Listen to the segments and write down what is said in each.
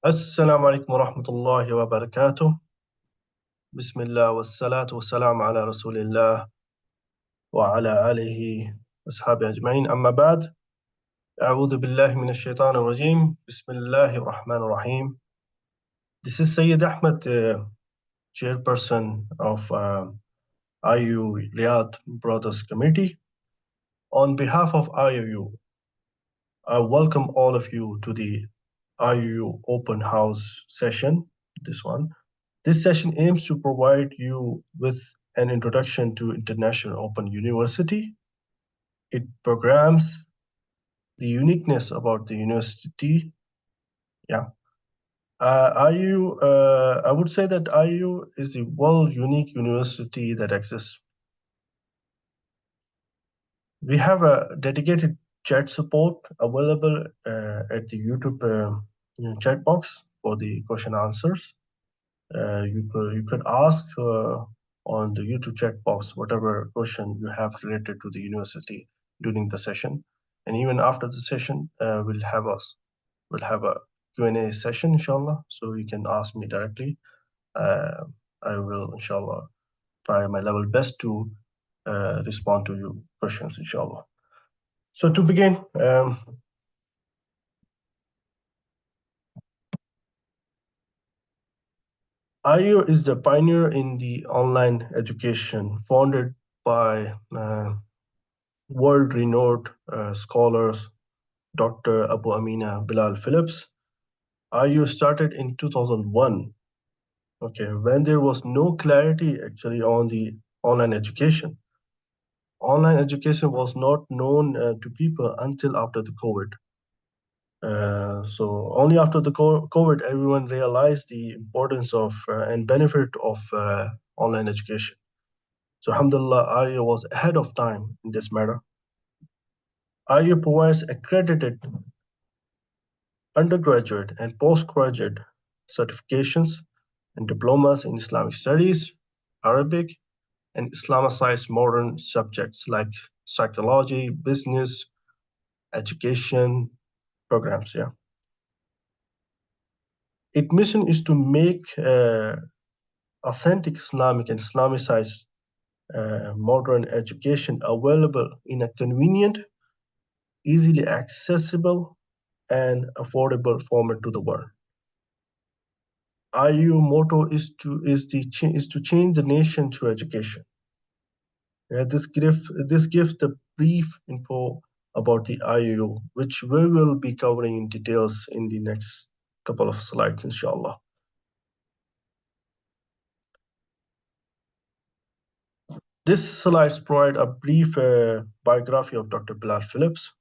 السلام عليكم ورحمة الله وبركاته. بسم الله والصلاة والسلام على رسول الله وعلى آله وأصحابه أجمعين. أما بعد، أعوذ بالله من الشيطان الرجيم. بسم الله الرحمن الرحيم. This is Sayyid Ahmed, chairperson of IOU Riyadh Brothers Committee. On behalf of IOU, I welcome all of you to the IOU Open House session, this one. This session aims to provide you with an introduction to International Open University, its programs, the uniqueness about the university. Yeah. I would say that IU is the world unique university that exists. We have a dedicated chat support available at the YouTube chat box for the question answers. You could ask on the YouTube chat box whatever question you have related to the university during the session, and even after the session, we'll have a Q&A session, inshallah. So you can ask me directly. I will, inshallah, try my level best to respond to your questions, inshallah. So to begin, IU is the pioneer in the online education, founded by world-renowned scholars Dr. Abu Amina Bilal Phillips. IU started in 2001, okay, when there was no clarity actually on the online education. Online education was not known to people until after the COVID. So only after the COVID, everyone realized the importance of and benefit of online education. So alhamdulillah, IU was ahead of time in this matter. IU provides accredited undergraduate and postgraduate certifications and diplomas in Islamic studies, Arabic, and Islamicized modern subjects like psychology, business, education programs. Yeah, its mission is to make authentic Islamic and Islamicized modern education available in a convenient, easily accessible, and affordable format to the world. IU motto is to change the nation through education. This gives the brief info about the IU, which we will be covering in details in the next couple of slides, inshallah. This slides provide a brief biography of Dr. Bilal Phillips.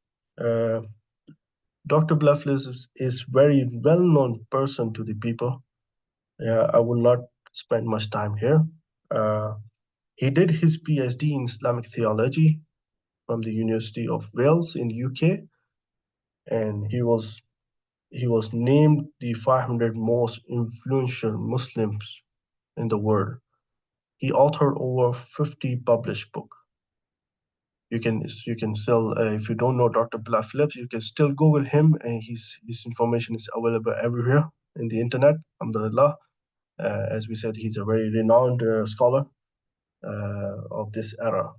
Dr. Bilal Phillips is very well-known person to the people. I will not spend much time here. He did his PhD in Islamic theology from the University of Wales in the UK, and he was named the 500 most influential Muslims in the world. He authored over 50 published books. You can still, if you don't know Dr. Bilal Phillips, you can still Google him, and his information is available everywhere in the internet. Alhamdulillah. As we said, he's a very renowned scholar of this era.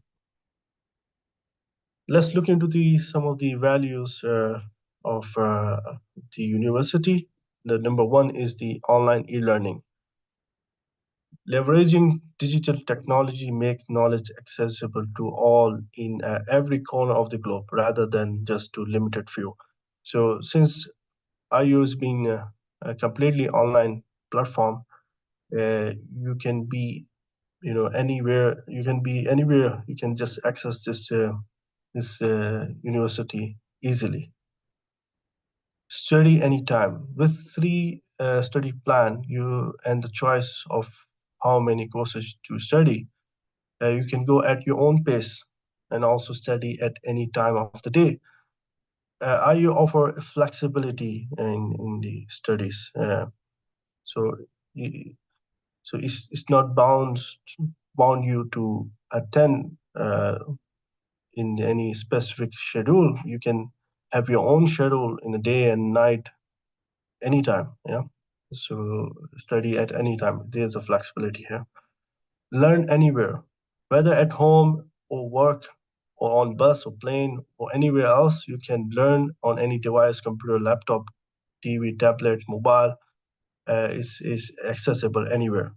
Let's look into some of the values of the university. The number one is the online e-learning. Leveraging digital technology makes knowledge accessible to all in every corner of the globe rather than just to limited few. So since IU is being a completely online platform, you can be anywhere. You can be anywhere. You can just access this university easily. Study anytime with three study plan and the choice of how many courses to study. You can go at your own pace and also study at any time of the day. IU offer flexibility in the studies, so it's not bound you to attend in any specific schedule. You can have your own schedule in the day and night, anytime. Yeah. So study at any time. There's a flexibility here. Learn anywhere, whether at home or work or on bus or plane or anywhere else. You can learn on any device, computer, laptop, TV, tablet, mobile. Is accessible anywhere.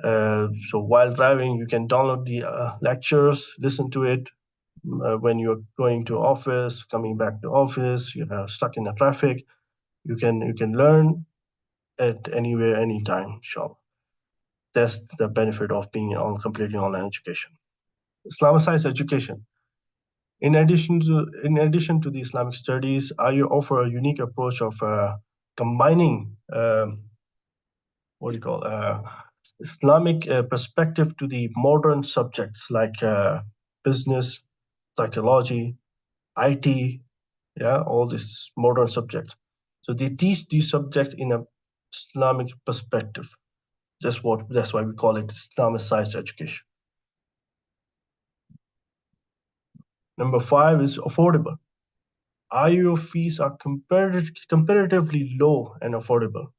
So while driving, you can download the lectures, listen to it. When you're going to office, coming back to office, you're stuck in the traffic. You can learn at anywhere, anytime. Sure, that's the benefit of being on completely online education. Islamicized education. In addition to the Islamic studies, IU offer a unique approach of combining what do you call Islamic perspective to the modern subjects like business, psychology, IT, yeah, all these modern subjects. So they teach these subjects in a Islamic perspective. That's why we call it Islamicized education. Number five is affordable. IU fees are comparatively low and affordable.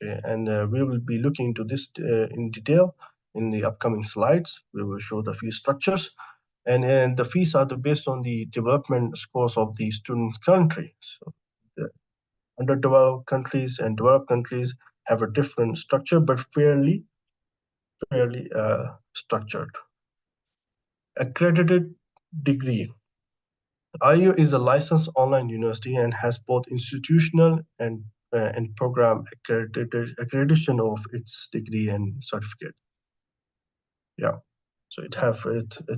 Okay, and we will be looking into this in detail in the upcoming slides. We will show the fee structures, and the fees are based on the development scores of the student's country. So the underdeveloped countries and developed countries have a different structure, but fairly structured. Accredited degree. IU is a licensed online university and has both institutional and program accreditation of its degree and certificate. Yeah, so it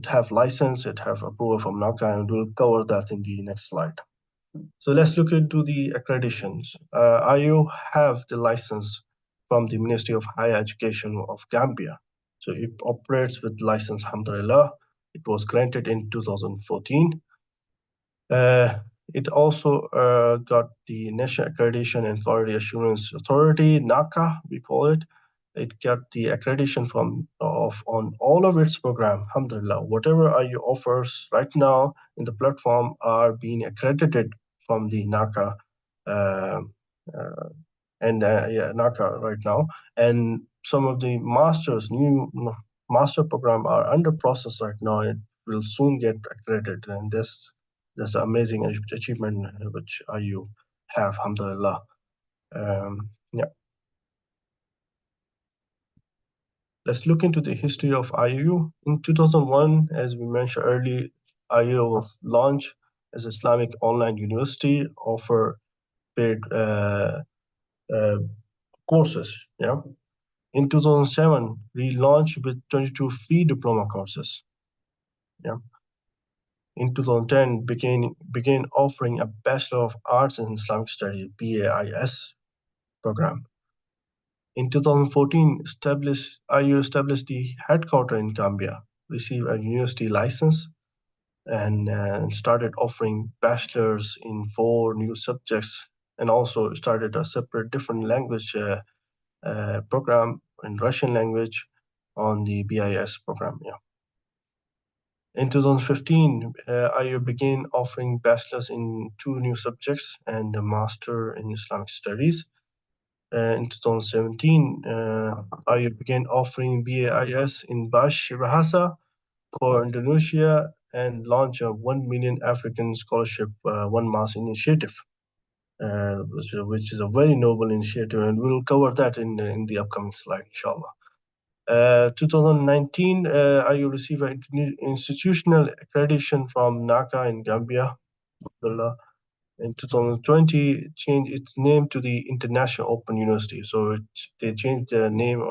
have license, it have approval from NACA, and we'll cover that in the next slide. So let's look into the accreditations. IU have the license from the Ministry of Higher Education of Gambia. So it operates with license, alhamdulillah. It was granted in 2014. It also got the National Accreditation and Quality Assurance Authority, NACA, we call it. It got the accreditation on all of its program, alhamdulillah. Whatever IU offers right now in the platform are being accredited from the NACA uh, uh, and NACA right now. And some of the new master program are under process right now. It will soon get accredited, and that's an amazing achievement which IU have, alhamdulillah. Yeah, let's look into the history of IU. In 2001, as we mentioned earlier, IU was launched as Islamic online university, offer paid uh, courses. Yeah. In 2007, we launched with 22 free diploma courses. Yeah. In 2010, began offering a Bachelor of Arts in Islamic Studies (BAIS) program. In 2014, IU established the headquarters in Gambia, received a university license, and started offering bachelors in 4 new subjects, and also started a separate different language program in Russian language on the BIS program. Yeah. In 2015, IU began offering bachelors in 2 new subjects and a master in Islamic studies. In 2017, IU began offering BAIS in Bahasa for Indonesia and launched a 1 million African scholarship, One Mass initiative, which is a very noble initiative, and we'll cover that in the upcoming slide, inshallah. 2019, IU received an institutional accreditation from NACA in Gambia. In 2020, changed its name to the International Open University. So they changed the name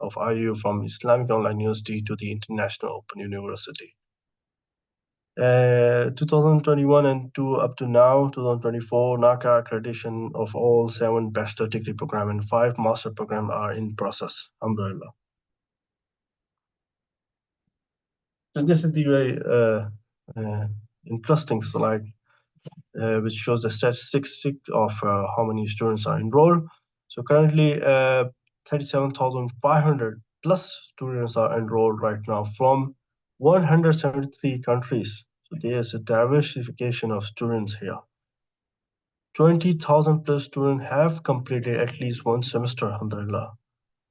of IU from Islamic Online University to the International Open University. 2021 and up to now, 2024, NACA accreditation of all 7 bachelor degree program and 5 master program are in process. Alhamdulillah. So this is the very interesting slide, which shows the statistics of how many students are enrolled. So currently, 37,500 plus students are enrolled right now from 173 countries. So there's a diversification of students here. 20,000 plus students have completed at least one semester, alhamdulillah.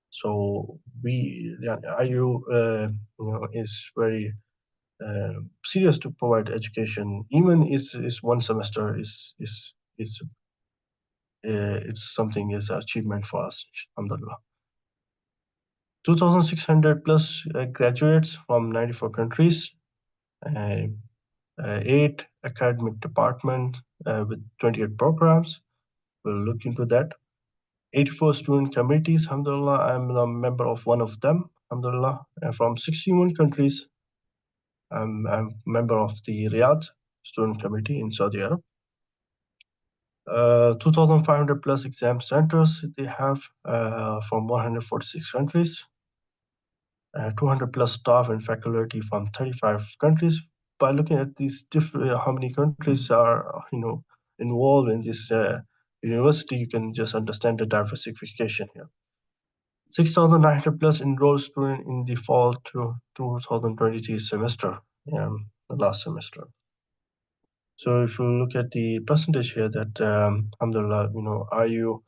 So yeah, IU, is very serious to provide education. Even is one semester is it's something is achievement for us, alhamdulillah. 2,600 plus graduates from 94 countries, uh, 8 academic departments with 28 programs. We'll look into that. 84 student committees, alhamdulillah. I'm a member of one of them, alhamdulillah. From 61 countries, I'm a member of the Riyadh Student Committee in Saudi Arabia. 2,500 plus exam centers they have from 146 countries. 200 plus staff and faculty from 35 countries. By looking at these different, how many countries are involved in this university, you can just understand the diversification here. 6,900 plus enrolled students in the fall to 2023 semester, the last semester. So if you look at the percentage here, that alhamdulillah, IU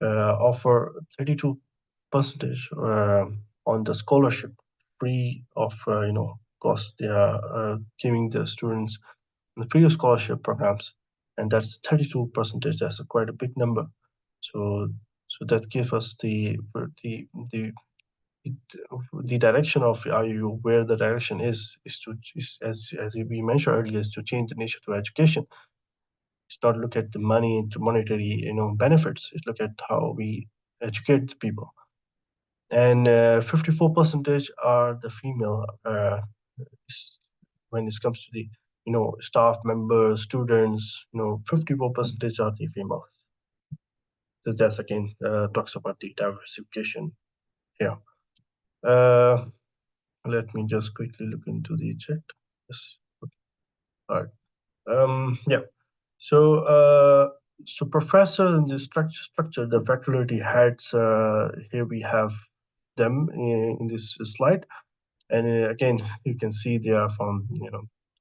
offer 32 percentage on the scholarship, free of cost. They are giving the students the free of scholarship programs, and that's 32 percentage. That's quite a big number. So that gives us the direction of IU, where the direction is to, as we mentioned earlier, is to change the nature to education. It's not look at the money to monetary benefits. It's look at how we educate the people. And 54 percentage are the female when it comes to the staff members, students. 54 percentage are the female. So that's again talks about the diversification here. Let me just quickly look into the chat. Yes. Okay. All right. Yeah. So professor in the structure, the faculty heads. Here we have them in this slide, and again you can see they are from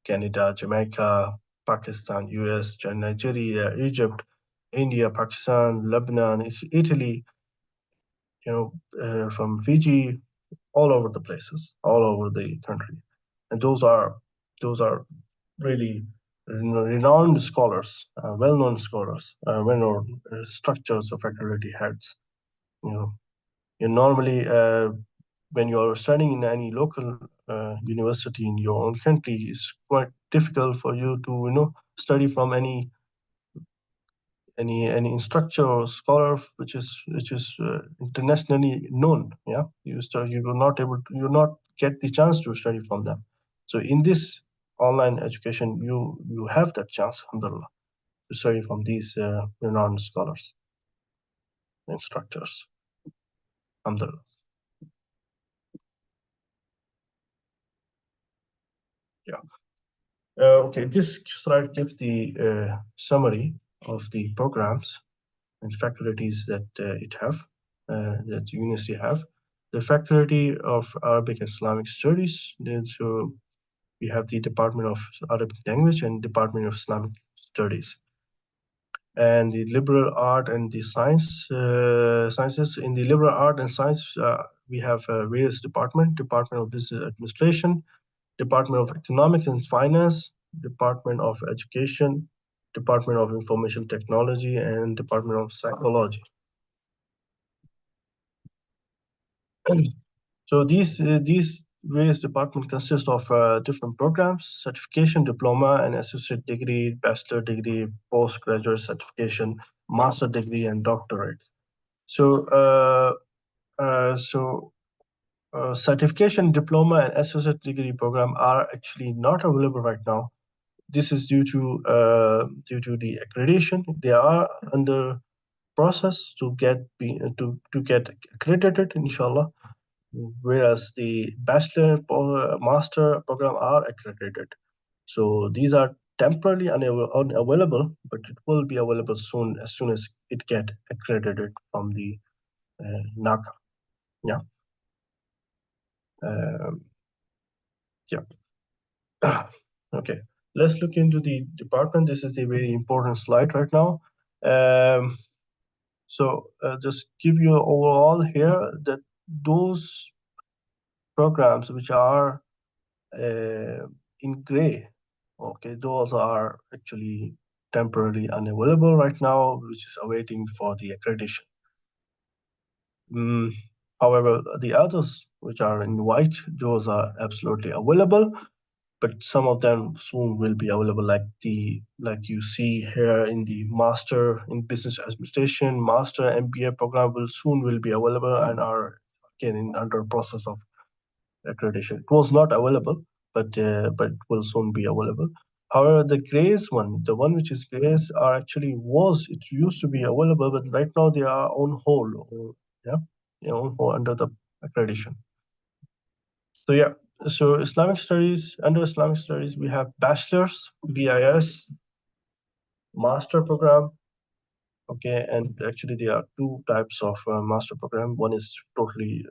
Canada, Jamaica, Pakistan, US, Nigeria, Egypt, India, Pakistan, Lebanon, Italy. From Fiji, all over the places, all over the country, and those are really renowned scholars, well-known scholars, well-known structures of faculty heads. You know, you normally when you are studying in any local university in your own country, it's quite difficult for you to study from any instructor or scholar which is internationally known. Yeah, you will not able to, you not get the chance to study from them. So in this online education, you have that chance, alhamdulillah, to study from these renowned scholars, instructors, alhamdulillah. Yeah. Okay, this slide gives the summary of the programs and faculties that it have, that university have. The Faculty of Arabic and Islamic Studies. Then so we have the Department of Arabic Language and Department of Islamic Studies. And the liberal art and the sciences. In the liberal art and science, we have various departments: Department of Business Administration, Department of Economics and Finance, Department of Education, Department of Information Technology, and Department of Psychology. So these various departments consist of different programs: certification, diploma, and associate degree, bachelor degree, postgraduate certification, master degree, and doctorate. So certification, diploma, and associate degree program are actually not available right now. This is due to the accreditation. They are under process to get accredited, inshallah, whereas the bachelor master program are accredited. So these are temporarily unavailable, but it will be available soon, as soon as it get accredited from the NACA. Yeah. Yeah. Okay. Let's look into the department. This is a very important slide right now. Um, just give you overall here that those programs which are uh, in gray, okay, those are actually temporarily unavailable right now, which is awaiting for the accreditation. Mm, However, the others which are in white, those are absolutely available, but some of them soon will be available, like you see here in the master in business administration, master MBA program will be available and are again in under process of accreditation. It was not available, but it will soon be available. However, the grays one, the one which is grays, are actually was it used to be available, but right now they are on hold. Yeah, on hold under the accreditation. So yeah, so Islamic studies, under Islamic studies we have bachelor's, BIS, master program. Okay, and actually there are two types of master program. One is totally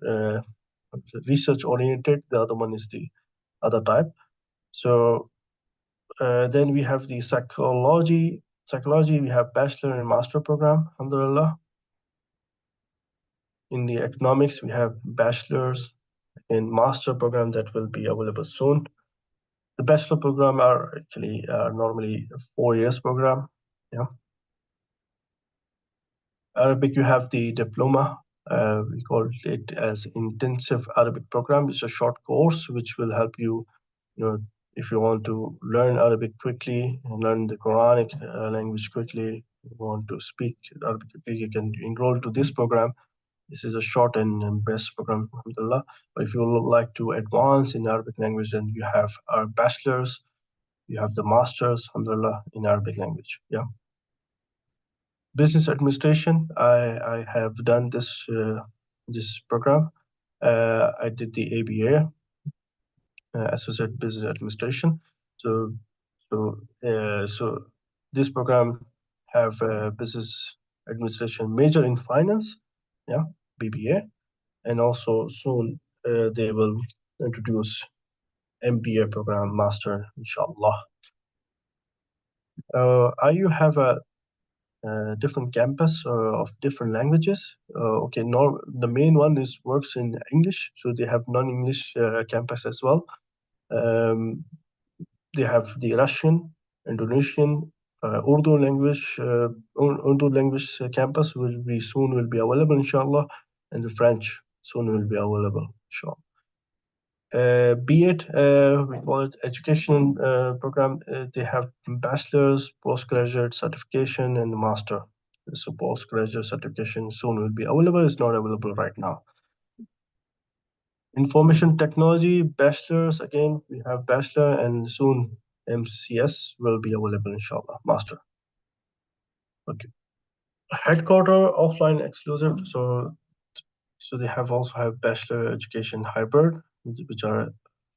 research oriented. The other one is the other type. So then we have the psychology. Psychology, we have bachelor and master program, alhamdulillah. In the economics, we have bachelor's and master program that will be available soon. The bachelor program are actually normally 4 years program. Yeah. Arabic, you have the diploma. We call it as intensive Arabic program. It's a short course which will help you, if you want to learn Arabic quickly and learn the Quranic language quickly, you want to speak Arabic quickly, you can enroll to this program. This is a short and best program, alhamdulillah. But if you would like to advance in Arabic language, then you have our bachelor's, you have the master's, alhamdulillah, in Arabic language. Yeah. Business administration, I have done this program. I did the ABA, Associate Business Administration. So so this program have business administration major in finance, yeah, BBA, and also soon they will introduce MBA program, master, inshallah. IU have a different campus of different languages. Okay, no, the main one is works in English, so they have non-English campus as well. Um, they have the Russian, Indonesian, Urdu language campus will be available, inshallah, and the French soon will be available, inshallah. B.Ed, we call it education program. They have bachelor's, postgraduate certification, and master. So postgraduate certification soon will be available. It's not available right now. Information technology, bachelor's, again, we have bachelor, and soon MCS will be available, inshallah, master. Okay. Headquarter, offline exclusive. So they have also have bachelor education hybrid, which are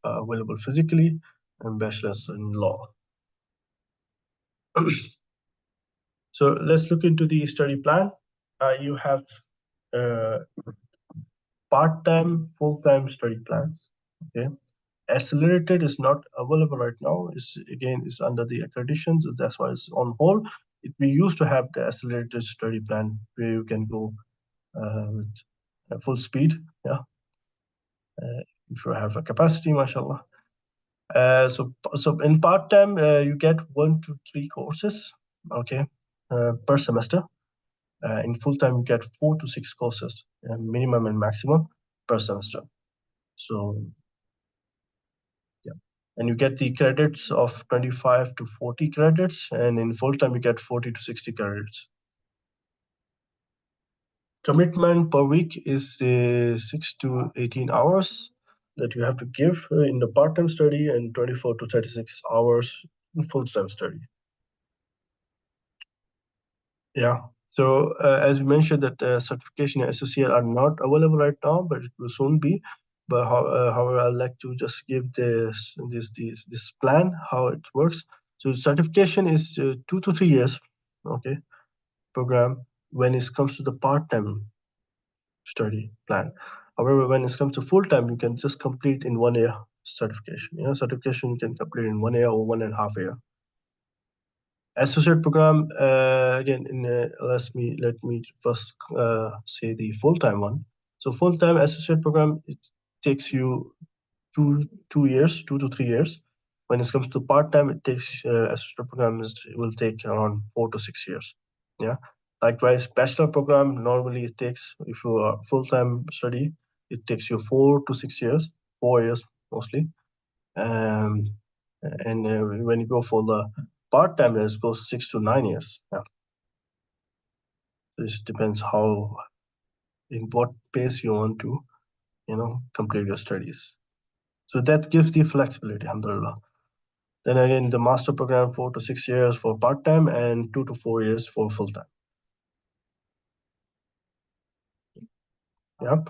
available physically, and bachelor's in law. So let's look into the study plan. You have uh, part-time, full-time study plans. Okay, accelerated is not available right now. Is under the accreditation, so that's why it's on hold. We used to have the accelerated study plan where you can go with full speed. Yeah, if you have a capacity, mashallah. So in part time, you get 1 to 3 courses, okay, per semester. In full time, you get 4 to 6 courses, minimum and maximum per semester. So yeah, and you get the credits of 25 to 40 credits, and in full time, you get 40 to 60 credits. Commitment per week is 6 to 18 hours that you have to give in the part-time study, and 24 to 36 hours in full-time study. Yeah. So as we mentioned, that certification and associate are not available right now, but it will soon be. But however, I'd like to just give this plan how it works. So certification is 2 to 3 years, okay, program when it comes to the part-time study plan. However, when it comes to full-time, you can just complete in 1 year certification. Certification you can complete in 1 year or 1.5 year. Associate program, again, let me first say the full-time one. So full-time associate program, it takes you two years, 2 to 3 years. When it comes to part-time, it takes associate programs it will take around 4 to 6 years. Yeah. Likewise, bachelor program normally it takes, if you are full-time study, it takes you 4 to 6 years, 4 years mostly. Um, and when you go for the part-time, it goes 6 to 9 years. Yeah. This depends how, in what pace you want to, complete your studies. So that gives the flexibility, alhamdulillah. Then again, the master program 4 to 6 years for part-time and 2 to 4 years for full-time. Yeah.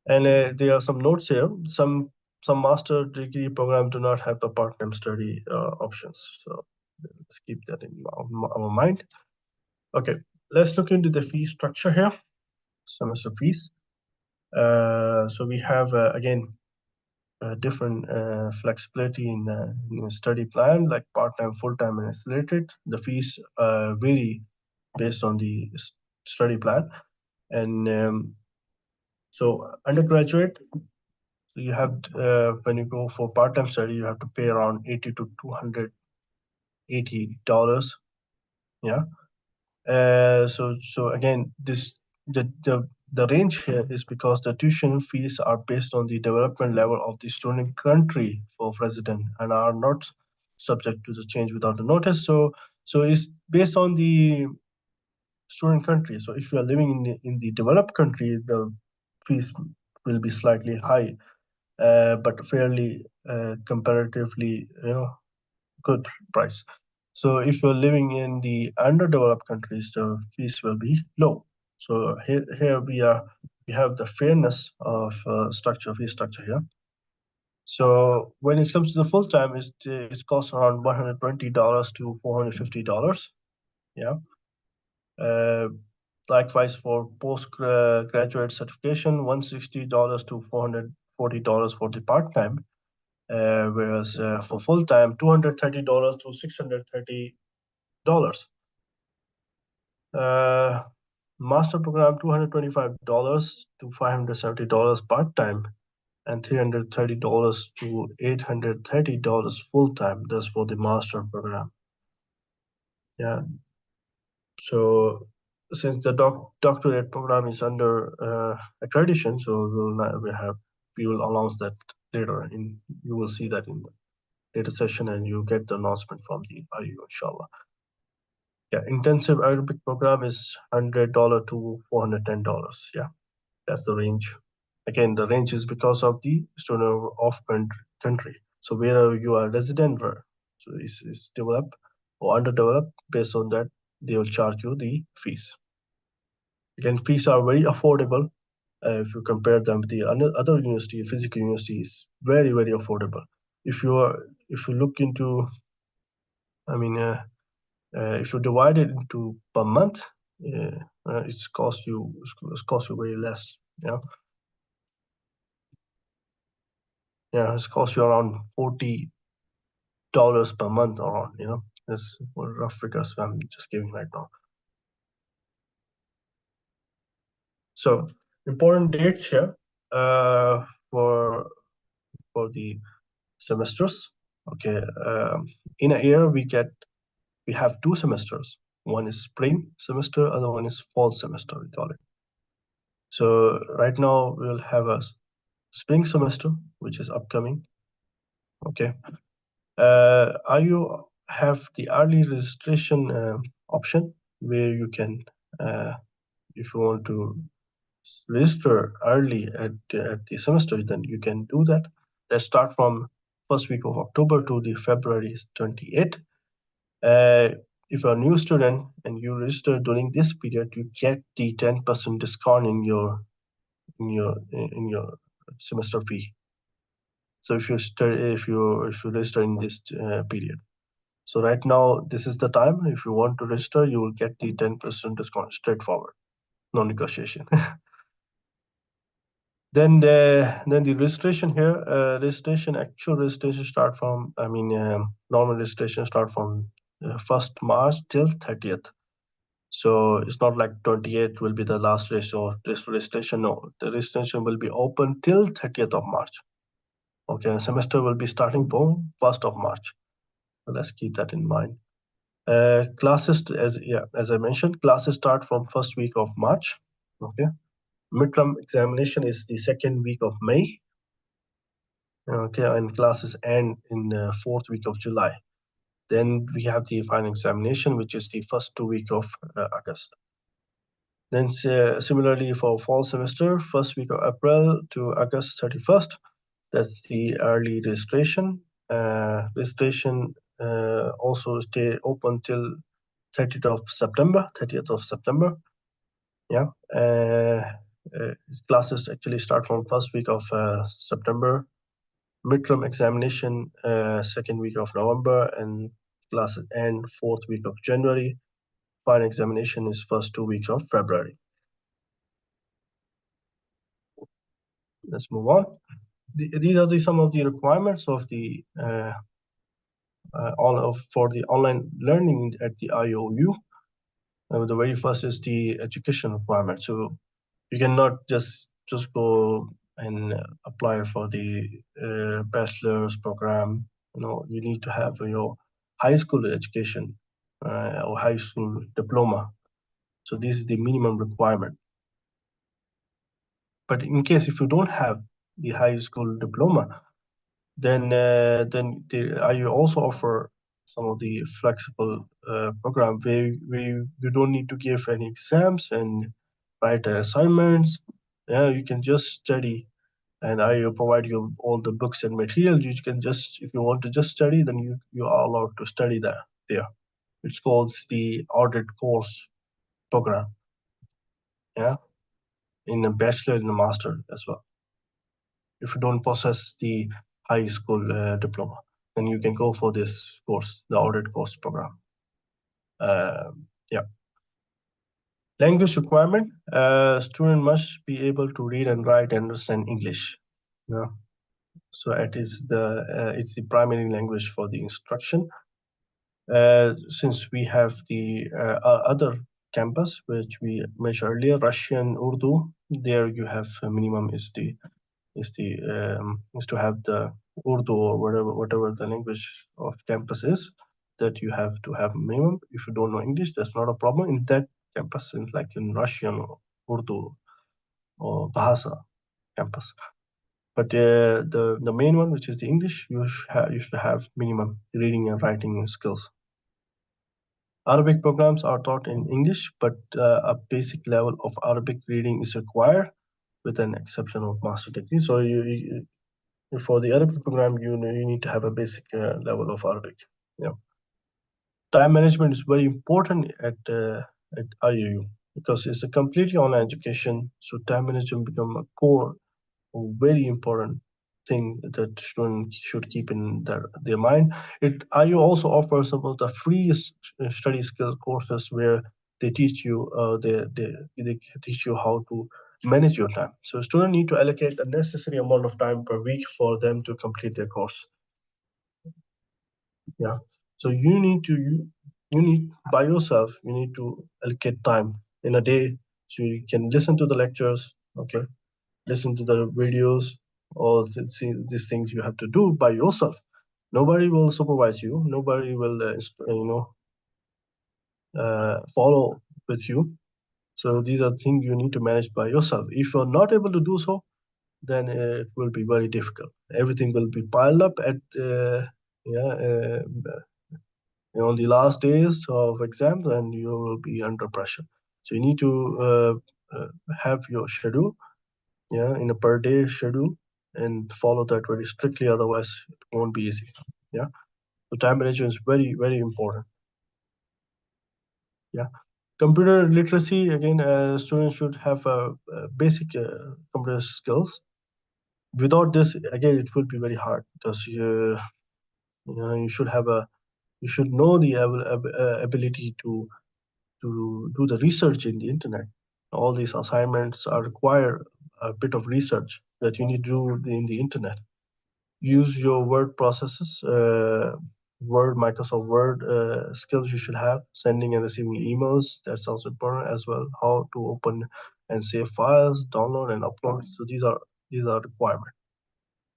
And there are some notes here. Some master degree programs do not have the part-time study options. So let's keep that in our mind. Okay, let's look into the fee structure here. Semester fees. So we have again different flexibility in a study plan, like part-time, full-time, and accelerated. The fees vary based on the study plan. And so undergraduate, you have when you go for part-time study, you have to pay around $80 to $280. Yeah. So again, the range here is because the tuition fees are based on the development level of the student country of resident and are not subject to the change without a notice. So it's based on the student country. So if you are living in the developed country, the fees will be slightly high, but fairly comparatively, good price. So if you're living in the underdeveloped countries, the fees will be low. So here we have the fairness of fee structure here. So when it comes to the full time, it costs around $120 to $450. Yeah. Uh, Likewise for postgraduate certification, $160 to $440 for the part time. Whereas for full time, $230 to $630. Uh, Master program, $225 to $570 part time, and $330 to $830 full time. That's for the master program. Yeah. So since the doctorate program is under accreditation, so we will announce that later. You will see that in the later session, and you get the announcement from the IOU, inshallah. Yeah, intensive Arabic program is $100 to $410. Yeah, that's the range. Again, the range is because of the student of country. So wherever you are resident, so is developed or underdeveloped, based on that, they will charge you the fees. Again, fees are very affordable. If you compare them with the other university, physical universities, very, very affordable. If you look into, I mean, if you divide it into per month, it's cost you very less. Yeah, yeah, it's cost you around $40 per month, around. That's rough figures I'm just giving right now. So important dates here for the semesters. Okay, in a year we have 2 semesters. One is spring semester, other one is fall semester, we call it. So right now we'll have a spring semester, which is upcoming. Okay. IU have the early registration option where you can, if you want to register early at the semester, then you can do that. That start from first week of October to the February 28th. If you're a new student and you register during this period, you get the 10% discount in your semester fee. So if you register in this period, so right now this is the time. If you want to register, you will get the 10% discount, straightforward, no negotiation. Then the registration here, actual registration start from, normal registration start from 1st March till 30th. So it's not like 28th will be the last race or this registration. No, the registration will be open till 30th of March. Okay, semester will be starting from 1st of March. So let's keep that in mind. Classes, as I mentioned, classes start from first week of March. Okay, midterm examination is the second week of May. Okay, and classes end in fourth week of July. Then we have the final examination, which is the first 2 week of August. Then similarly for fall semester, first week of April to August 31st, that's the early registration. Registration also stay open till 30th of September. 30th of September. Yeah. Classes actually start from first week of September. Midterm examination second week of November, and classes end fourth week of January. Final examination is first 2 weeks of February. Let's move on. These are some of the requirements of the for the online learning at the IOU. The very first is the education requirement. So you cannot just go and apply for the bachelor's program. You need to have your high school education or high school diploma. So this is the minimum requirement. But in case if you don't have the high school diploma, then the IU also offer some of the flexible program where you don't need to give any exams and write assignments. Yeah, you can just study, and I provide you all the books and materials. You can just, if you want to just study, then you are allowed to study there. It's called the audit course program. Yeah, in a bachelor and a master as well. If you don't possess the high school diploma, then you can go for this course, the audit course program. Yeah. Language requirement: student must be able to read and write and understand English. Yeah. So it's the primary language for the instruction. Since we have the other campus, which we mentioned earlier, Russian, Urdu, there you have minimum is to have the Urdu or whatever the language of campus is, that you have to have minimum. If you don't know English, that's not a problem in that campus, like in Russian or Urdu or Bahasa campus. But the main one, which is the English, you should have minimum reading and writing skills. Arabic programs are taught in English, but a basic level of Arabic reading is required, with an exception of master degree. So for the Arabic program, you need to have a basic level of Arabic. Yeah. Time management is very important at IUU because it's a completely online education. So time management become a core, very important thing that students should keep in their mind. IU also offers some of the free study skill courses where they teach you they teach you how to manage your time. So students need to allocate a necessary amount of time per week for them to complete their course. Yeah. So you need by yourself, you need to allocate time in a day so you can listen to the lectures, okay, listen to the videos, all these things you have to do by yourself. Nobody will supervise you. Nobody will follow with you. So these are things you need to manage by yourself. If you're not able to do so, then it will be very difficult. Everything will be piled up at on the last days of exams, and you will be under pressure. So you need to have your schedule, in a per day schedule, and follow that very strictly. Otherwise, it won't be easy. Yeah. So time management is very, very important. Yeah. Computer literacy, again, students should have basic computer skills. Without this, again, it will be very hard because you should know the ability to do the research in the internet. All these assignments are required a bit of research that you need to do in the internet. Use your word processes, Word, Microsoft Word skills you should have, sending and receiving emails. That's also important as well. How to open and save files, download and upload. So these are requirements.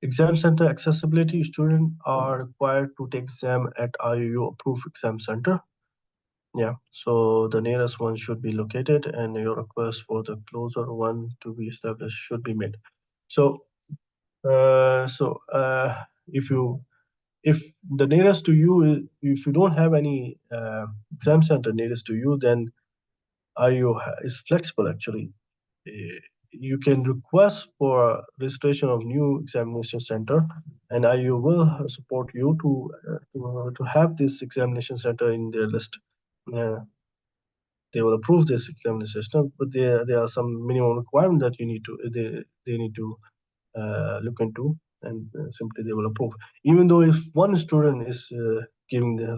Exam center accessibility. Students are required to take exam at IOU approved exam center. Yeah, so the nearest one should be located, and your request for the closer one to be established should be made. So, if the nearest to you, if you don't have any exam center nearest to you, then IU is flexible actually. Eh, You can request for registration of new examination center, and IU will support you to have this examination center in their list. Uh, they will approve this examination system, but there are some minimum requirements that you need to they need to look into, and simply they will approve. Even though if one student is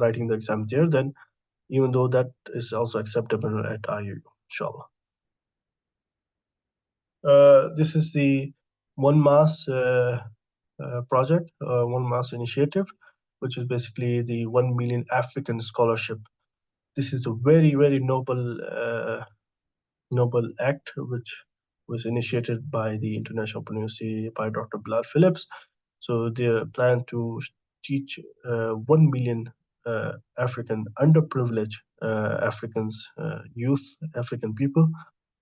writing the exam there, then even though that is also acceptable at IU, inshallah. This is the One Mass project, One Mass initiative, which is basically the 1 million African scholarship. This is a very, very noble act which was initiated by the International Open University by Dr. Bilal Phillips. So they plan to teach 1 million African underprivileged Africans, youth, African people,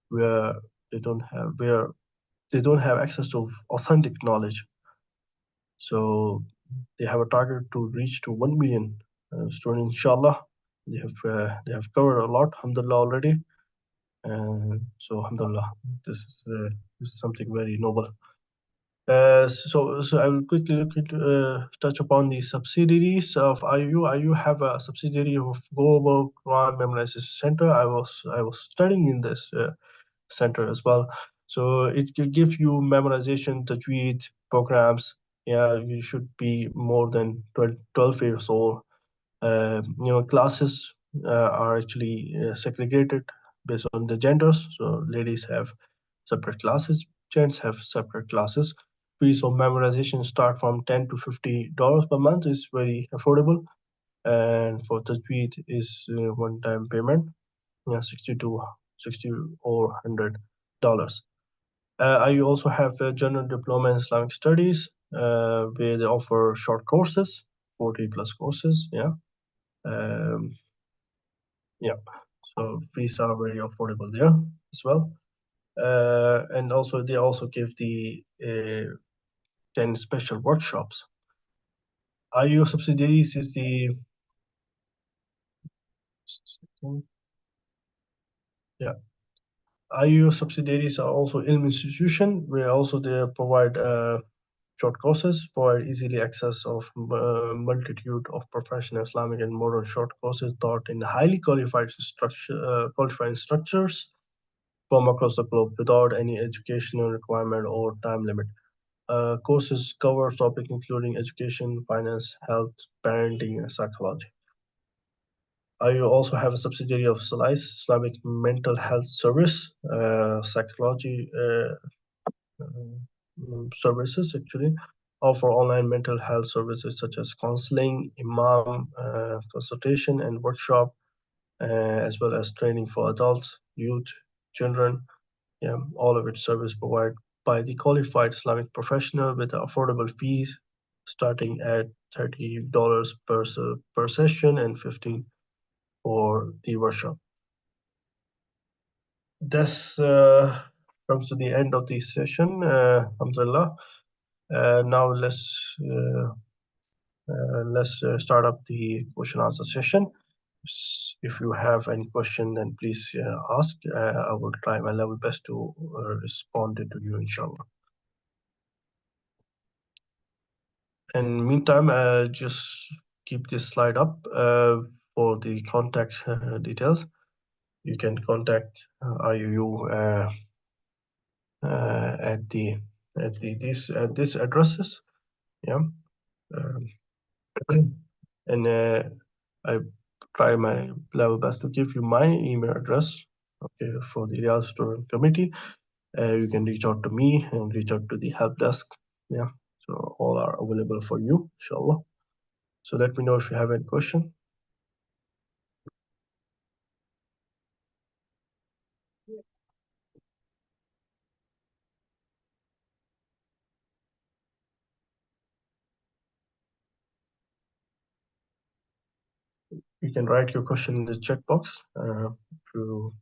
where they don't have where they don't have access to authentic knowledge. So they have a target to reach to 1 million students, inshallah. They have covered a lot, alhamdulillah, already. So alhamdulillah, this is something very noble. So I will quickly touch upon the subsidiaries of IU. IU have a subsidiary of Global Quran Memorization Center. I was studying in this center as well. So it can give you memorization, tajweed programs. Yeah, you should be more than 12 years old. Classes are actually segregated based on the genders. So ladies have separate classes, gents have separate classes. Fees of memorization start from $10 to $50 per month. Is very affordable, and for tajweed is one-time payment, yeah, 60 or $100. I also have a general diploma in Islamic studies, where they offer short courses, 40 plus courses. Yeah. Um, yeah. So fees are very affordable there as well. And also they also give the 10 special workshops. IU subsidiaries is the yeah. IU subsidiaries are also ilm institution where also they provide short courses, provide easily access of multitude of professional Islamic and modern short courses taught in highly qualified instructors from across the globe without any educational requirement or time limit. Courses cover topics including education, finance, health, parenting, and psychology. I also have a subsidiary of SOLICE, Islamic Mental Health Service, psychology services actually, offer online mental health services such as counseling, imam consultation, and workshop, as well as training for adults, youth, children. Yeah, all of it service provided by the qualified Islamic professional with affordable fees starting at $30 per session and 15 for the workshop. This comes to the end of the session, alhamdulillah. Now let's start up the question answer session. If you have any question, then please ask. I will try my level best to respond to you, inshallah. In meantime, just keep this slide up for the contact details. You can contact IUU at this addresses. Yeah. And I try my level best to give you my email address, okay, for the Riyadh Student Committee. You can reach out to me and reach out to the help desk. Yeah, so all are available for you, inshallah. So let me know if you have any question. You can write your question in the chat box if you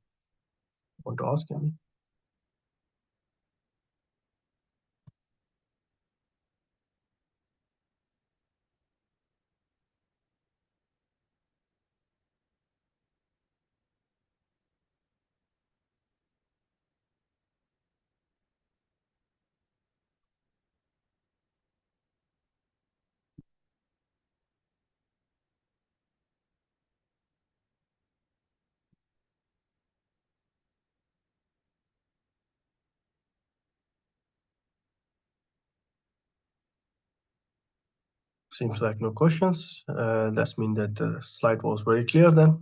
want to ask any. Seems like no questions. That means that the slide was very clear then.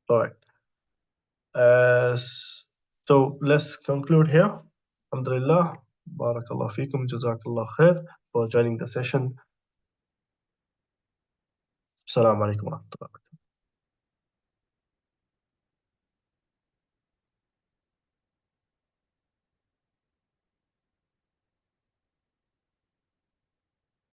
All right. So let's conclude here. Alhamdulillah. Barakallah fikum. Jazakallah khair for joining the session. Assalamu alaikum wa rahmatullah.